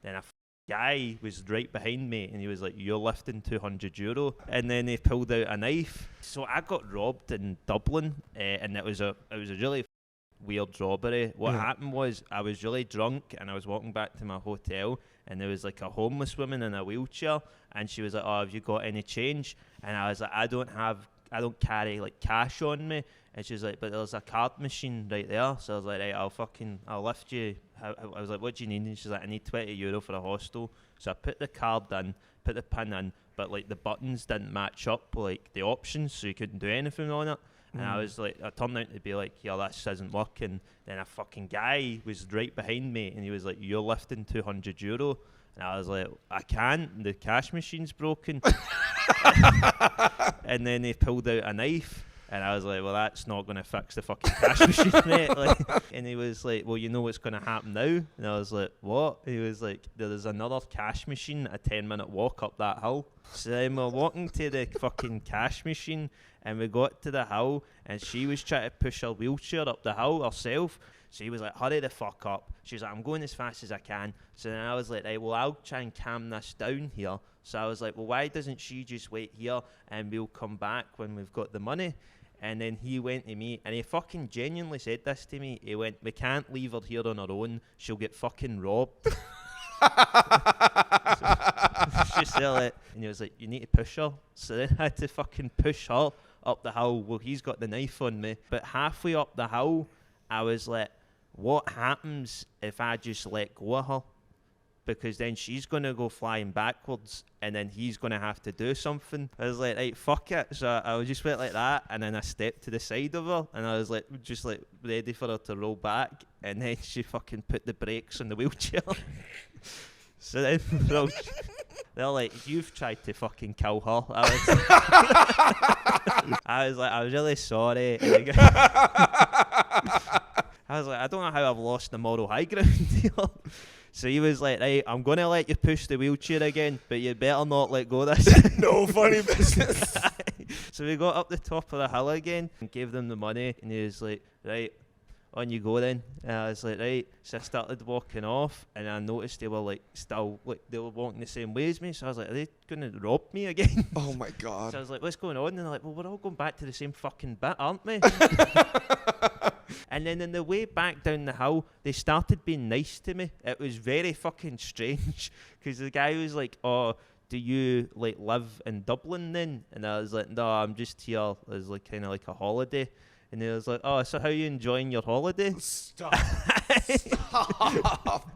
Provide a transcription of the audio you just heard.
Then a guy was right behind me, and he was like, "You're lifting €200," and then he pulled out a knife. So I got robbed in Dublin, and it was a really weird robbery. What happened was I was really drunk, and I was walking back to my hotel, and there was like a homeless woman in a wheelchair, and she was like, "Oh, have you got any change?" And I was like, I don't carry like cash on me." And she was like, "But there's a card machine right there." So I was like, "Right, I'll lift you." I was like, "What do you need?" And she's like, "I need €20 for a hostel." So I put the card in, put the pin in, but like the buttons didn't match up like the options, so you couldn't do anything on it. And I was like, I turned out to be like, "Yeah, this isn't working." Then a fucking guy was right behind me, and he was like, "You're lifting €200." And I was like, "I can't, the cash machine's broken." And then he pulled out a knife, and I was like, "Well, that's not going to fix the fucking cash machine, mate." Like, and he was like, "Well, you know what's going to happen now?" And I was like, "What?" He was like, "There's another cash machine a 10-minute walk up that hill." So then we're walking to the fucking cash machine, and we got to the hill, and she was trying to push her wheelchair up the hill herself. So he was like, "Hurry the fuck up." She was like, "I'm going as fast as I can." So then I was like, "Right, well, I'll try and calm this down here." So I was like, "Well, why doesn't she just wait here, and we'll come back when we've got the money?" And then he went to me, and he fucking genuinely said this to me. He went, "We can't leave her here on her own. She'll get fucking robbed." Just like, and he was like, "You need to push her." So then I had to fucking push her up the hill. Well, he's got the knife on me. But halfway up the hill, I was like, what happens if I just let go of her? Because then she's going to go flying backwards, and then he's going to have to do something. I was like, right, fuck it. So I just went like that, and then I stepped to the side of her, and I was like, just like ready for her to roll back, and then she fucking put the brakes on the wheelchair. So then they're like, "You've tried to fucking kill her." I was like, "I was really sorry." I was like, "I don't know how I've lost the moral high ground here." So he was like, "Right, I'm going to let you push the wheelchair again, but you better not let go of this." No funny business. So we got up the top of the hill again and gave them the money, and he was like, "Right, on you go then." And I was like, "Right." So I started walking off, and I noticed they were like still like they were walking the same way as me. So I was like, "Are they gonna rob me again?" Oh my god. So I was like, "What's going on?" And they're like, "Well, we're all going back to the same fucking bit, aren't we?" And then on the way back down the hill, they started being nice to me. It was very fucking strange, because the guy was like, "Oh, do you like live in Dublin then?" And I was like, "No, I'm just here as like kind of like a holiday." And he was like, "Oh, so how are you enjoying your holiday?" Stop. Stop.